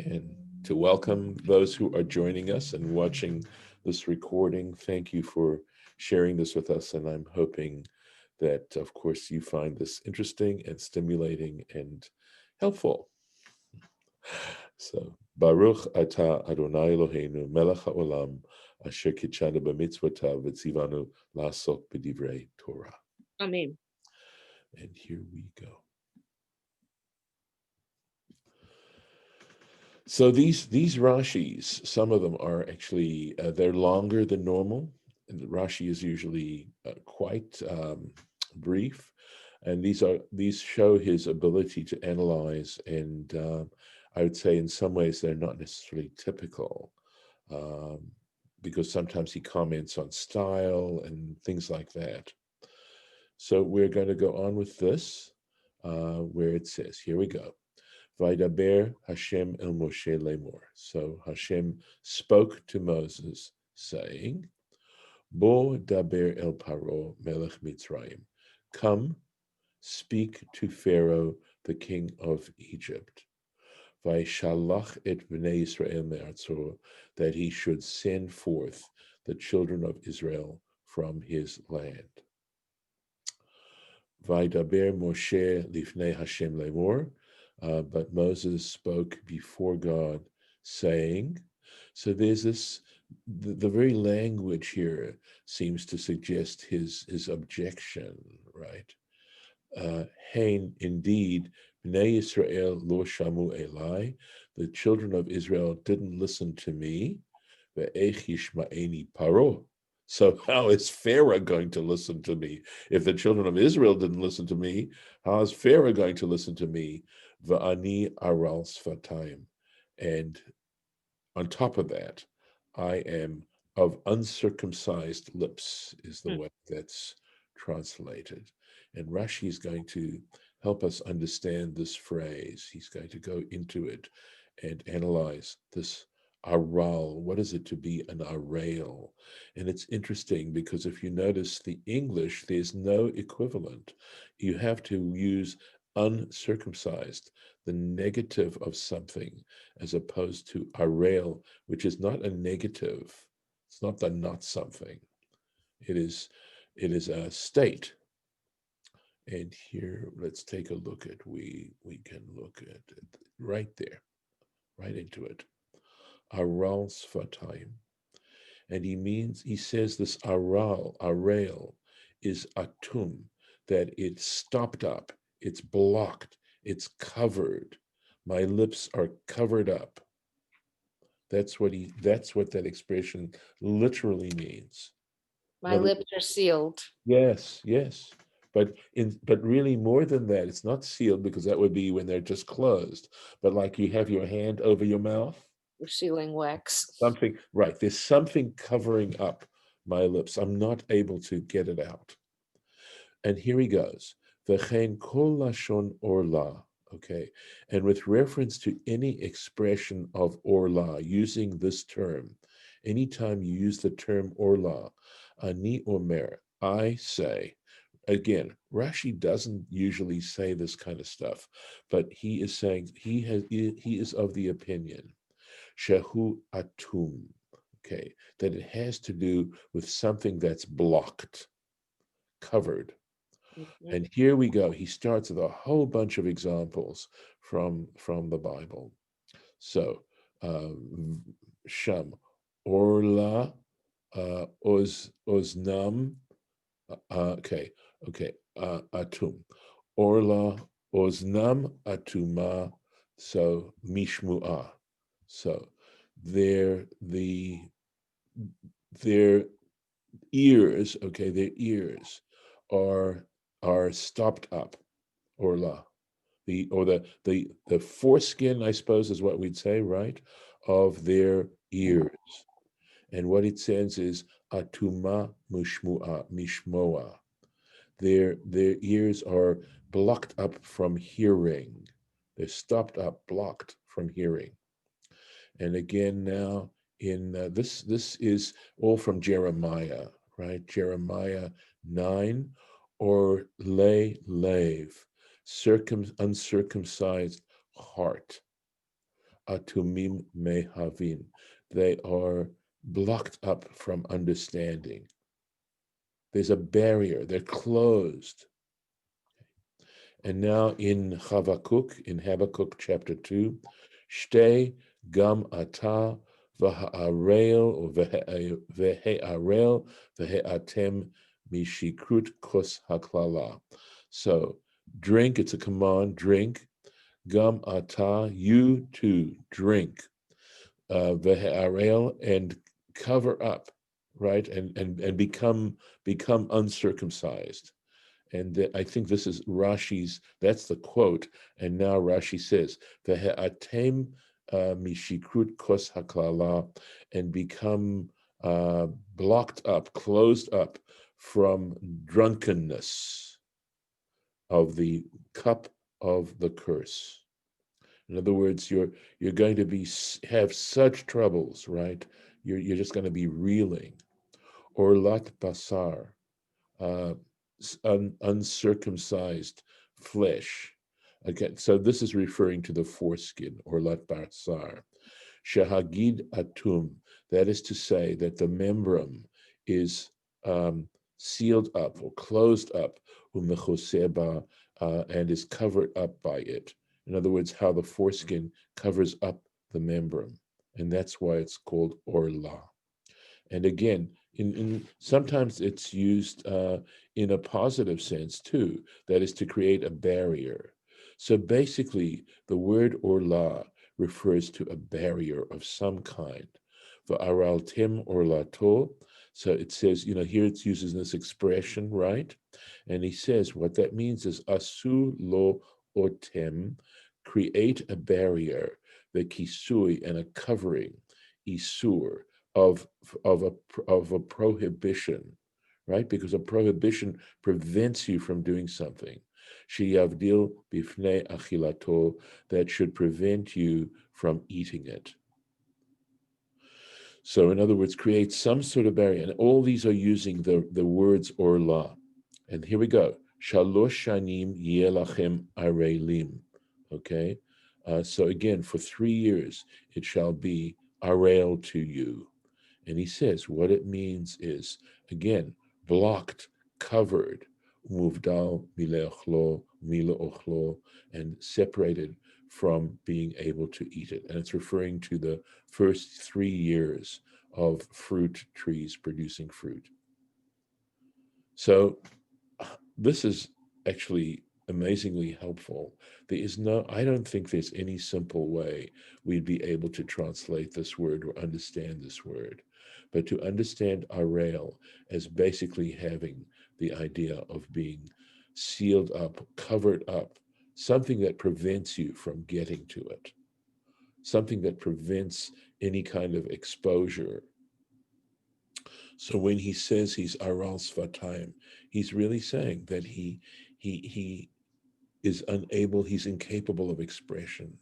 And to welcome those who are joining us and watching this recording, thank you for sharing this with us. And I'm hoping that, of course, you find this interesting and stimulating and helpful. So, Baruch atah Adonai Eloheinu melech haolam asher kitshanu b'mitzvotav v'tzivanu la'asok b'divrei Torah. Amen. And here we go. So these Rashis, some of them are actually they're longer than normal. And Rashi is usually quite brief, and these show his ability to analyze. And I would say in some ways they're not necessarily typical, um, because sometimes he comments on style and things like that. So we're going to go on with this, where it says, here we go. Vaidaber Hashem el Moshe lemor. So Hashem spoke to Moses, saying, Bo daber el Paro melech Mitzrayim. Come, speak to Pharaoh, the king of Egypt. Vaishalach et bnei Israel me'atzor, that he should send forth the children of Israel from his land. Vaidaber Moshe lifnei Hashem lemor. But Moses spoke before God, saying, so there's this, the very language here seems to suggest his objection, right? Hein, indeed, Bnei Israel lo shamu elai, the children of Israel didn't listen to me, ve'ech yishma'eni paro. So how is Pharaoh going to listen to me? If the children of Israel didn't listen to me, how is Pharaoh going to listen to me? Va'ani aral sfatayim. And on top of that, I am of uncircumcised lips, is the way that's translated. And Rashi is going to help us understand this phrase. He's going to go into it and analyze this aral. What is it to be an aral? And it's interesting because if you notice the English, there's no equivalent. You have to use uncircumcised, the negative of something, as opposed to aral, which is not a negative. It's not the not something. It is a state. And here, let's take a look at, we can look at it right there, right into it. Aral sfatayim. And he says this aral is atum, that it's stopped up, it's blocked, it's covered. My lips are covered up. That's what that expression literally means. My lips are sealed. Yes. But really more than that, it's not sealed, because that would be when they're just closed. But like you have your hand over your mouth. You're sealing wax. Something, right. There's something covering up my lips. I'm not able to get it out. And here he goes. V'chein kol lashon orla. Okay. And with reference to any expression of orla, using this term, anytime you use the term orla, ani omer, I say, again, Rashi doesn't usually say this kind of stuff, but he is saying, he is of the opinion, shehu atum, okay, that it has to do with something that's blocked, covered. And here we go. He starts with a whole bunch of examples from the Bible. So, Sham, Orla, Oznam, okay, Atum, Orla, Oznam, Atuma, so Mishmu'ah. So, their ears, okay, their ears are stopped up, orla, the foreskin, I suppose, is what we'd say, right, of their ears. And what it says is atuma mishmoa. Their ears are blocked up from hearing. They're stopped up, blocked from hearing. And again, now in this is all from Jeremiah, right? Jeremiah 9, or lave, uncircumcised heart. atumim mehavin. They are blocked up from understanding. There's a barrier. They're closed. And now in Habakkuk chapter 2, Shtei gam ata v'ha'arel v'he'atem mishikrut kos haklala. So drink, it's a command, drink. Gam ata, you too, drink. V'he'arel, and cover up, right? And become uncircumcised. And I think this is Rashi's, that's the quote. And now Rashi says, Ve'atem mishikrut kos haklala, and become blocked up, closed up from drunkenness of the cup of the curse. In other words, you're going to have such troubles, right? You're just going to be reeling. Or lat basar, uncircumcised flesh. Okay, so this is referring to the foreskin, or lat basar. Shahagid atum, that is to say that the membrum is sealed up or closed up, umechoseba, and is covered up by it. In other words, how the foreskin covers up the membrum, and that's why it's called orla. And again, sometimes it's used in a positive sense too, that is to create a barrier. So basically, the word orla refers to a barrier of some kind. Va'araltem orlato. So it says, here it's using this expression, right? And he says what that means is asu lo otem, create a barrier, the kisui, and a covering, isur, of a prohibition, right? Because a prohibition prevents you from doing something. Sheyavdil bifnei achilato, that should prevent you from eating it. So in other words, create some sort of barrier. And all these are using the words orla. And here we go. Shalosh shanim yeh lachem arelim. Okay? So again, for 3 years, it shall be arel to you. And he says what it means is, again, blocked, covered, muvdal mileochlo, mileochlo, and separated from being able to eat it. And it's referring to the first 3 years of fruit trees producing fruit. So this is actually amazingly helpful. I don't think there's any simple way we'd be able to translate this word or understand this word. But to understand arel as basically having the idea of being sealed up, covered up, something that prevents you from getting to it, something that prevents any kind of exposure. So when he says he's aral svatayim, he's really saying that he is unable, he's incapable of expression.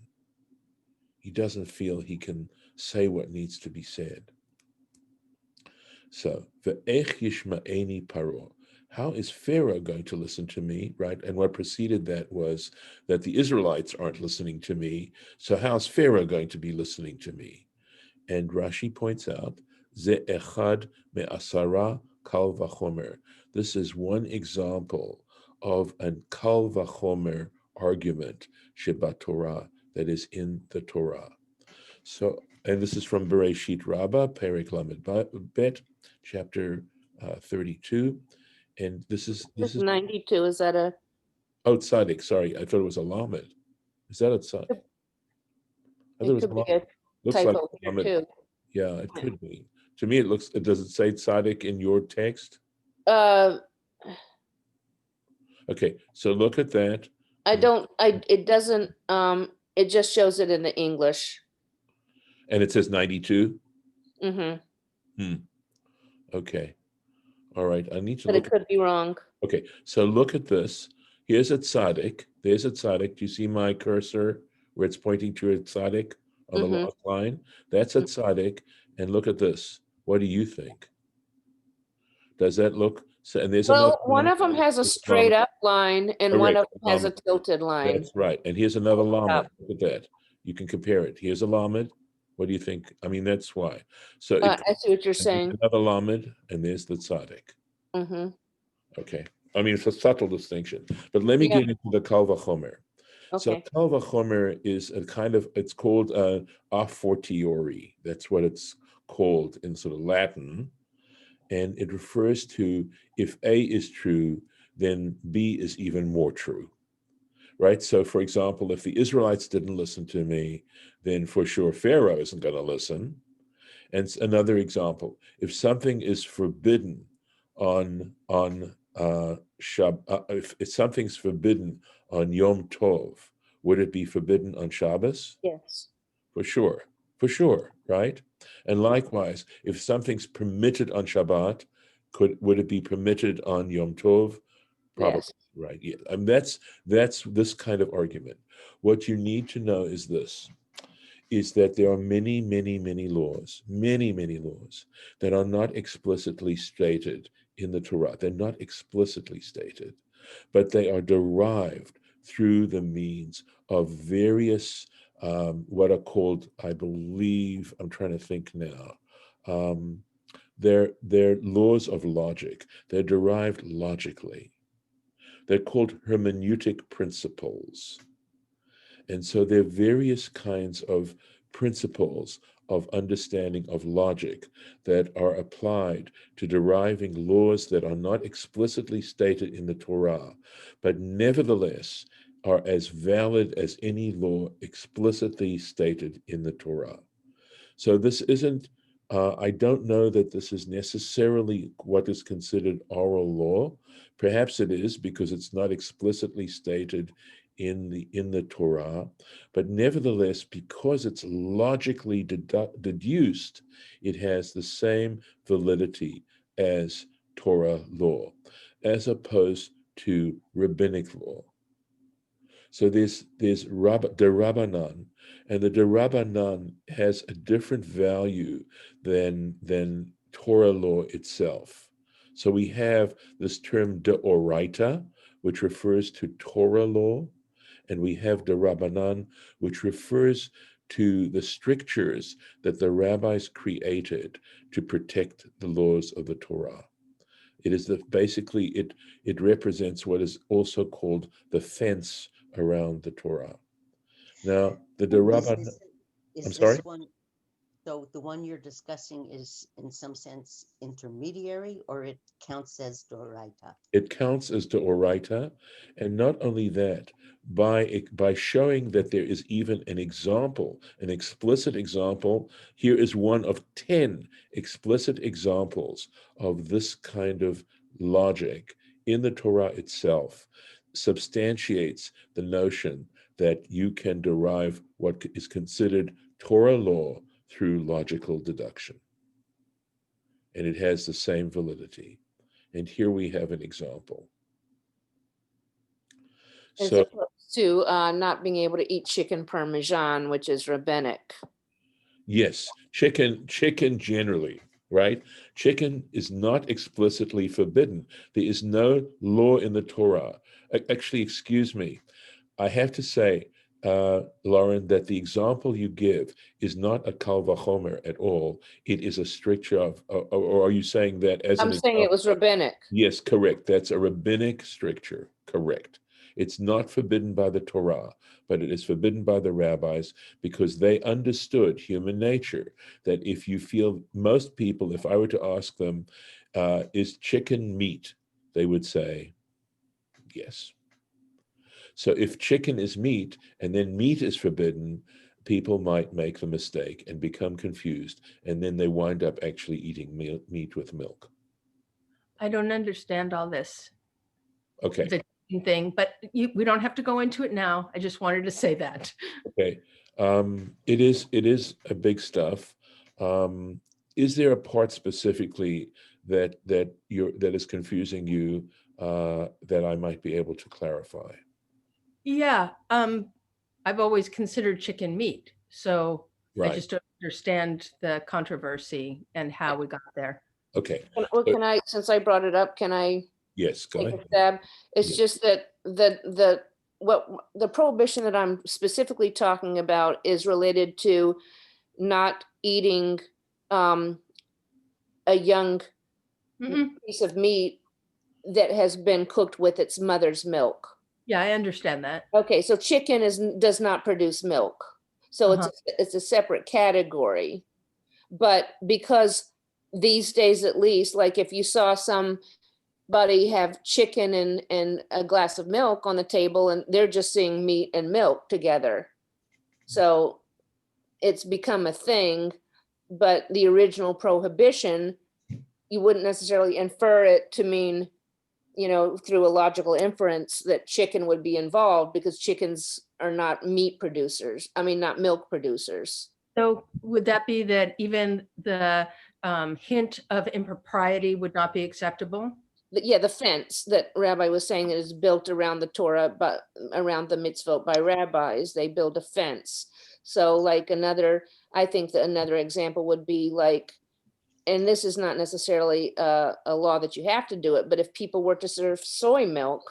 He doesn't feel he can say what needs to be said. So, ve'ech yishma'eni paro. How is Pharaoh going to listen to me, right? And what preceded that was that the Israelites aren't listening to me. So how's Pharaoh going to be listening to me? And Rashi points out, ze echad me'asara kal vachomer. This is one example of an kal vachomer argument, sheba Torah, that is in the Torah. So, and this is from Bereshit Rabbah, Perek Lamed Bet, chapter 32. And this is 92. Is that a? Oh, tzaddik, sorry. I thought it was a Lamed. Is that a tzaddik? I thought It it was could be Lamed. a Looks like typo here Lamed. too. Yeah, it could be. To me, does it say tzaddik in your text? Uh, Okay, so look at that. it doesn't, it just shows it in the English. And it says 92? Mm-hmm. Okay. All right, I need to But look. it could be wrong. Okay, so look at this. Here's a tzaddik. There's a tzaddik. Do you see my cursor where it's pointing to a tzaddik on the log line? That's a tzaddik. And look at this. What do you think? Does that look? So, and there's another Well, one of them has a straight up line and one of them has a tilted line. That's right. And here's another Up. llama. Look at that. You can compare it. Here's a lamed. What do you think? I mean, that's why. So it I see what you're and there's saying. another lamed, and there's the tzaddik. Mm-hmm. Okay. I mean, it's a subtle distinction. But let me Yeah. get into the kal vachomer. So Okay. kal vachomer is a kind of, it's called a fortiori. That's what it's called in sort of Latin. And it refers to if A is true, then B is even more true, right? So, for example, if the Israelites didn't listen to me, then for sure Pharaoh isn't going to listen. And another example: if something is forbidden on if something's forbidden on Yom Tov, would it be forbidden on Shabbos? Yes. For sure, right? And likewise, if something's permitted on Shabbat, would it be permitted on Yom Tov? Probably, Yes. right? Yeah, and that's this kind of argument. What you need to know is this: is that there are many, many, many laws, many laws that are not explicitly stated in the Torah. They're not explicitly stated, but they are derived through the means of various what are called, I believe, I'm trying to think now. They're laws of logic. They're derived logically. They're called hermeneutic principles. And so there are various kinds of principles of understanding of logic that are applied to deriving laws that are not explicitly stated in the Torah, but nevertheless are as valid as any law explicitly stated in the Torah. So this isn't, I don't know that this is necessarily what is considered oral law. Perhaps it is because it's not explicitly stated in the Torah, but nevertheless, because it's logically deduced, it has the same validity as Torah law, as opposed to rabbinic law. So there's Derabanan, and the Derabanan has a different value than Torah law itself. So we have this term Deoraita, which refers to Torah law, and we have Derabanan, which refers to the strictures that the rabbis created to protect the laws of the Torah. It is basically it represents what is also called the fence around the Torah. Now, the And Derabanan, I'm is sorry? this one, so the one you're discussing is in some sense intermediary, or it counts as Doraita? It counts as Deoraita, and not only that, by showing that there is even an example, an explicit example. Here is one of 10 explicit examples of this kind of logic in the Torah itself, substantiates the notion that you can derive what is considered Torah law through logical deduction. And it has the same validity. And here we have an example. As So opposed to not being able to eat chicken parmesan, which is rabbinic. yes, chicken generally, right? Chicken is not explicitly forbidden. There is no law in the Torah. Actually, excuse me, I have to say, Lauren, that the example you give is not a kal vachomer at all. It is a stricture of, or are you saying that as an I'm saying it example? was rabbinic. Yes, correct. That's a rabbinic stricture. Correct. It's not forbidden by the Torah, but it is forbidden by the rabbis because they understood human nature. That if you feel, most people, if I were to ask them, is chicken meat? They would say, yes. So if chicken is meat and then meat is forbidden, people might make the mistake and become confused. And then they wind up actually eating meat with milk. I don't understand all this, Okay. the thing, but we don't have to go into it now. I just wanted to say that. Okay. It is a big stuff. Is there a part specifically that is confusing you that I might be able to clarify? Yeah, I've always considered chicken meat, so I Right. just don't understand the controversy and how we got there. Okay. Well, can I, since I brought it up, can I Yes, go take ahead. a stab? It's Yeah. just that the what the prohibition that I'm specifically talking about is related to not eating a young Mhm. piece of meat that has been cooked with its mother's milk. Yeah, I understand that. Okay, so chicken does not produce milk. So Uh-huh. it's a separate category. But because these days, at least, like if you saw somebody have chicken and a glass of milk on the table, and they're just seeing meat and milk together. So it's become a thing, but the original prohibition, you wouldn't necessarily infer it to mean, through a logical inference that chicken would be involved, because chickens are not meat producers. I mean, not milk producers. So would that be that even the hint of impropriety would not be acceptable? Yeah, the fence that Rabbi was saying is built around the Torah, but around the mitzvot by rabbis, they build a fence. So like I think that another example would be like, and this is not necessarily a law that you have to do it, but if people were to serve soy milk,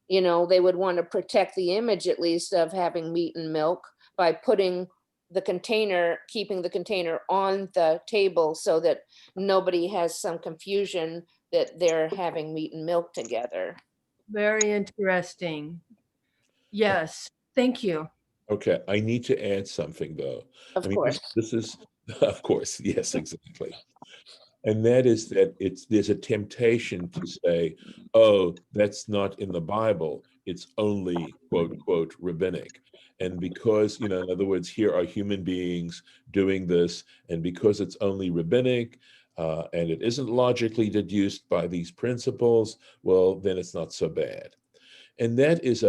they would want to protect the image, at least, of having meat and milk by keeping the container on the table so that nobody has some confusion that they're having meat and milk together. Very interesting. Yes, thank you. Okay, I need to add something though. Of I mean, course. this is, of course, yes, exactly. And that is that there's a temptation to say, oh, that's not in the Bible. It's only quote unquote rabbinic. And because, in other words, here are human beings doing this, and because it's only rabbinic, and it isn't logically deduced by these principles, well, then it's not so bad. And that is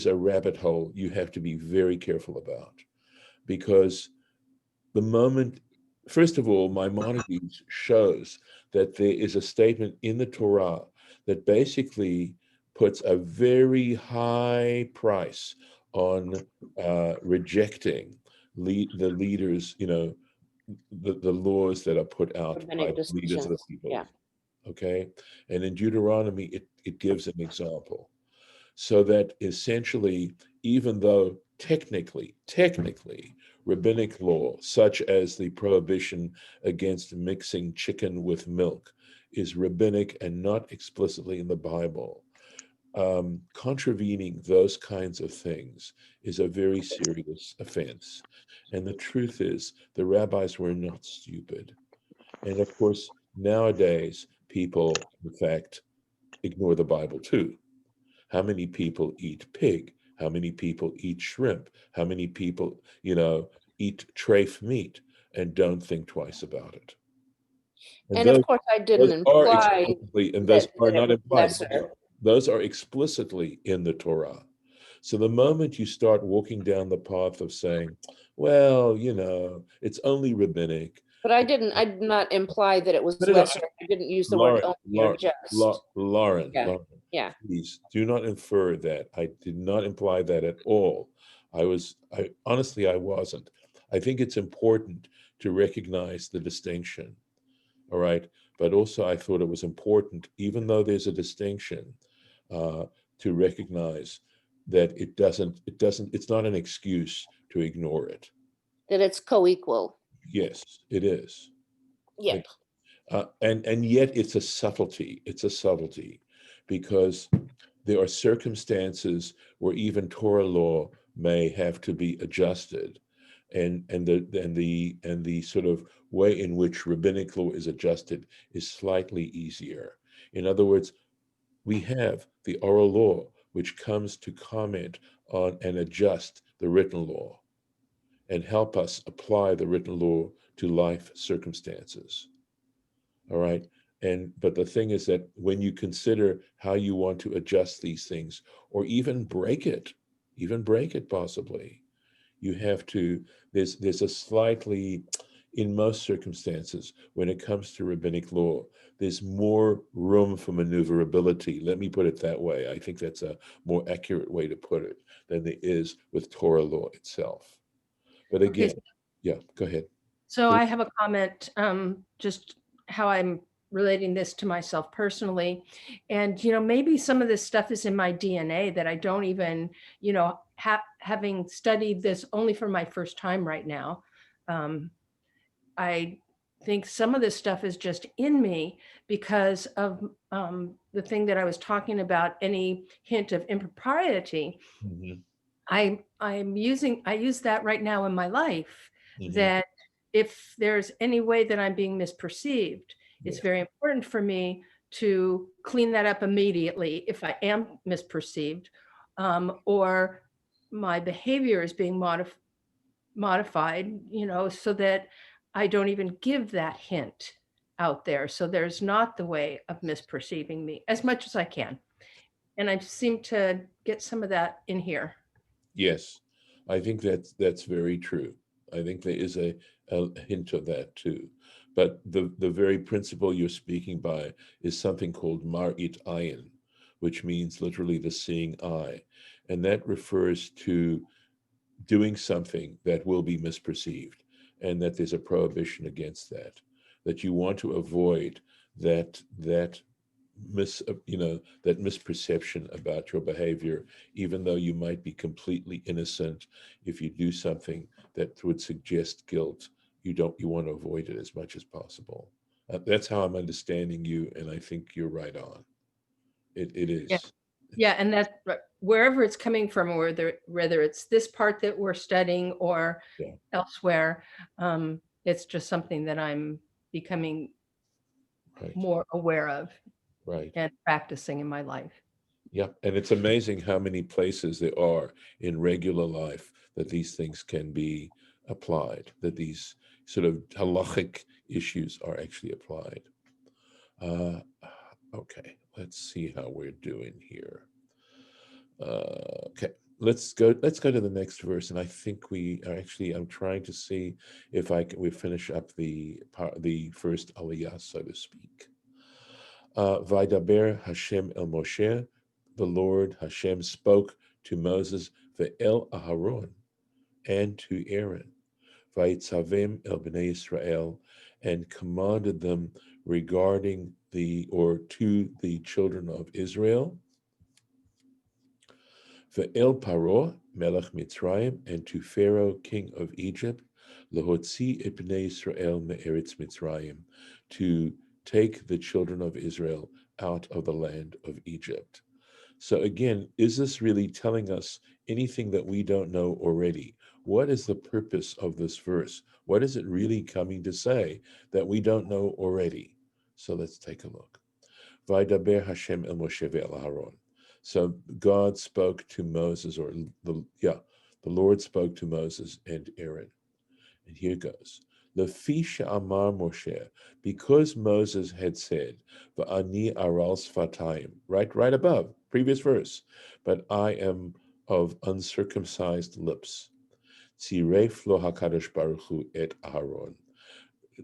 a rabbit hole you have to be very careful about, because the moment, first of all, Maimonides shows that there is a statement in the Torah that basically puts a very high price on rejecting the leaders, the laws that are put out by Rabbinic the leaders of the decisions. people. Yeah. Okay. And in Deuteronomy, it gives an example. So that essentially, even though technically, rabbinic law, such as the prohibition against mixing chicken with milk, is rabbinic and not explicitly in the Bible, contravening those kinds of things is a very serious offense. And the truth is, the rabbis were not stupid. And of course, nowadays, people, in fact, ignore the Bible too. How many people eat pig? How many people eat shrimp? How many people, eat treif meat and don't think twice about it? And And of course, I didn't those are imply explicitly, and those that are it not was implied. lesser. Those are explicitly in the Torah. So the moment you start walking down the path of saying, well, it's only rabbinic. But I did not imply that it was No, no, lesser. I didn't use the word Lauren, only or just. Yeah. Lauren, Yeah. please do not infer that. I did not imply that at all. I honestly, I wasn't. I think it's important to recognize the distinction. All right. But also, I thought it was important, even though there's a distinction, uh, to recognize that it's not an excuse to ignore it. That it's co-equal. Yes, it is. Yeah. And yet it's a subtlety. It's a subtlety, because there are circumstances where even Torah law may have to be adjusted, and the sort of way in which rabbinic law is adjusted is slightly easier. In other words, we have the oral law, which comes to comment on and adjust the written law and help us apply the written law to life circumstances. All right. But the thing is that when you consider how you want to adjust these things, or even break it possibly, you have to, there's a slightly, in most circumstances, when it comes to rabbinic law, there's more room for maneuverability. Let me put it that way. I think that's a more accurate way to put it than there is with Torah law itself. But Okay, again, yeah, go ahead. so Please. I have a comment, just how I'm relating this to myself personally. And, maybe some of this stuff is in my DNA that I don't even, having studied this only for my first time right now. I think some of this stuff is just in me because of the thing that I was talking about, any hint of impropriety. Mhm. I use that right now in my life, Mhm. that if there's any way that I'm being misperceived, it's Yeah. very important for me to clean that up immediately if I am misperceived, or my behavior is being modified, so that I don't even give that hint out there. So there's not the way of misperceiving me as much as I can. And I seem to get some of that in here. Yes, I think that's very true. I think there is a hint of that too. But the very principle you're speaking by is something called Marit Ayin, which means literally the seeing eye. And that refers to doing something that will be misperceived, and that there's a prohibition against that, that you want to avoid that that misperception about your behavior, even though you might be completely innocent. If you do something that would suggest guilt, you want to avoid it as much as possible. That's how I'm understanding you, and I think you're right on. It Yeah. is. Yeah, and that wherever it's coming from, whether it's this part that we're studying or Yeah. elsewhere, it's just something that I'm becoming Right. more aware of Right. and practicing in my life. Yeah, and it's amazing how many places there are in regular life that these things can be applied, that these sort of halachic issues are actually applied. Uh, okay, let's see how we're doing here. Okay, let's go to the next verse, and I think we are actually. I'm trying to see if we finish up the first aliyah, so to speak. Vaidaber Hashem el Moshe, the Lord Hashem spoke to Moses, ve'el Aharon, and to Aaron, Vaitzavim el Bnei Israel, and commanded them regarding to the children of Israel, ve'el Paro melech Mitzrayim, and to Pharaoh king of Egypt, lehotzi et Bnei Israel me'eretz Mitzrayim, to take the children of Israel out of the land of Egypt. So again, is this really telling us anything that we don't know already? What is the purpose of this verse? What is it really coming to say that we don't know already? So let's take a look. Vaidaber Hashem el Moshe ve'el Aharon. So God spoke to Moses, the Lord spoke to Moses and Aaron. And here goes. Lefisha Amar Moshe, because Moses had said, Va'ani aral sfatayim, right above, previous verse, but I am of uncircumcised lips. Tziref lo HaKadosh Baruch Hu et Aharon.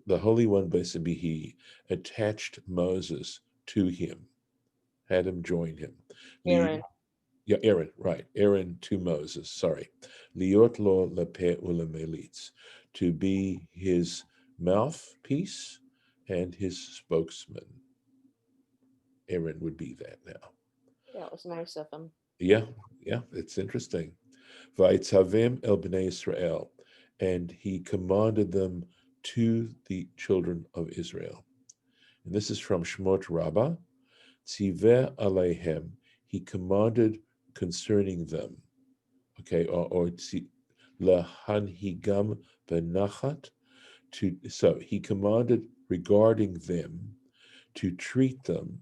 The Holy One, blessed be He, attached Moses to him, had him join him. Aaron. Yeah, Aaron, right. Aaron to Moses, sorry. Liot lo lepe ulamelitz, to be his mouthpiece and his spokesman. Aaron would be that now. That was nice of him. Yeah, it's interesting. Vaitzavim el bnei Israel, and he commanded them to the children of Israel. And this is from Shmot Rabbah. Tziveh aleihem, he commanded concerning them. Okay, or lahanhigam benachat, so he commanded regarding them to treat them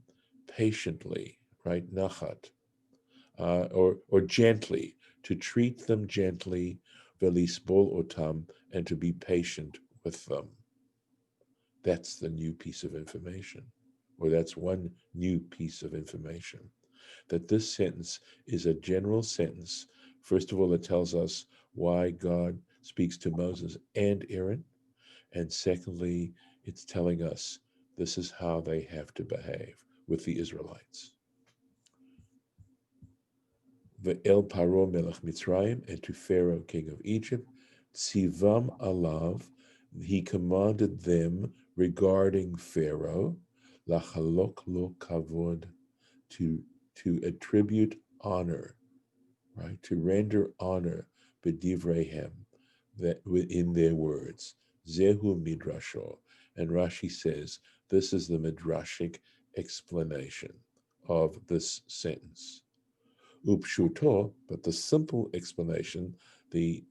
patiently, right? Nachat, or gently, to treat them gently, velisbol otam, and to be patient with them. That's the new piece of information, or that's one new piece of information. That this sentence is a general sentence. First of all, it tells us why God speaks to Moses and Aaron. And secondly, it's telling us this is how they have to behave with the Israelites. Ve'el Paro melech Mitzrayim, and to Pharaoh, king of Egypt, tzivam alav, he commanded them regarding Pharaoh, lachalok lo kavod, to attribute honor, right? To render honor, bedivrehem, that within their words, zehu midrasho. And Rashi says this is the midrashic explanation of this sentence. Upshuto, but the simple explanation, the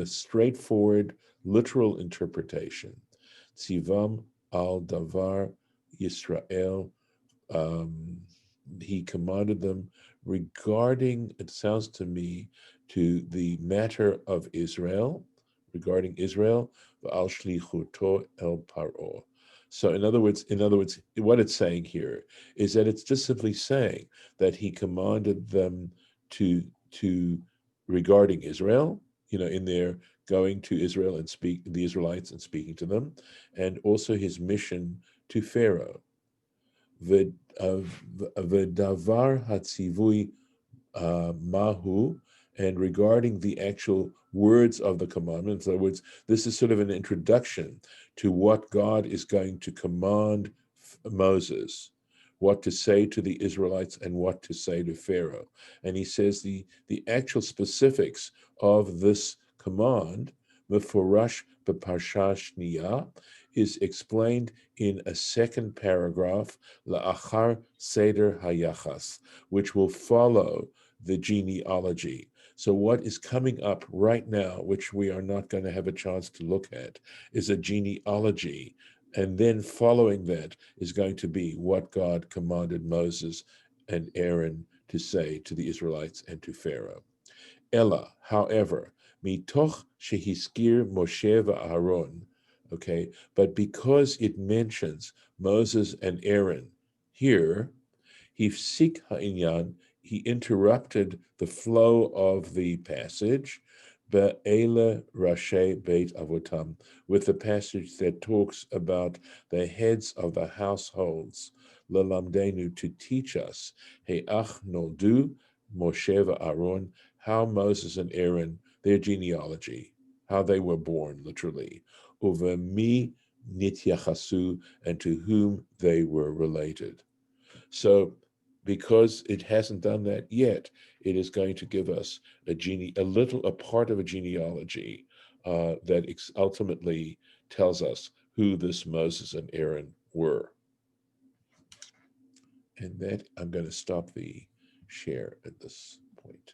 straightforward literal interpretation. Tzivam al davar Yisrael, he commanded them regarding, it sounds to me, to the matter of Israel, regarding Israel, va'al shlichuto el paro. So in other words, what it's saying here is that it's just simply saying that he commanded them to regarding Israel, in their going to Israel and speak the Israelites and speaking to them, and also his mission to Pharaoh. V'davar hatzivui mahu, and regarding the actual words of the commandment. In other words, this is sort of an introduction to what God is going to command Moses, what to say to the Israelites and what to say to Pharaoh. And he says the actual specifics of this command, mefurash b'Parsha is explained in a second paragraph, la'achar seder hayachas, which will follow the genealogy. So what is coming up right now, which we are not going to have a chance to look at, is a genealogy. And then following that is going to be what God commanded Moses and Aaron to say to the Israelites and to Pharaoh. Ella, however, mitoch shehiskir Moshe va'Aaron, okay, but because it mentions Moses and Aaron here, hifsik ha'inyan, he interrupted the flow of the passage, ba'Eyra beit with the passage that talks about the heads of the households, lelamdenu, to teach us, he'ach noldu Moshe va'Aaron, how Moses and Aaron, their genealogy, how they were born, literally, over mi nityachasu, and to whom they were related. So, because it hasn't done that yet, it is going to give us a part of a genealogy that ultimately tells us who this Moses and Aaron were. And that I'm going to stop the share at this point.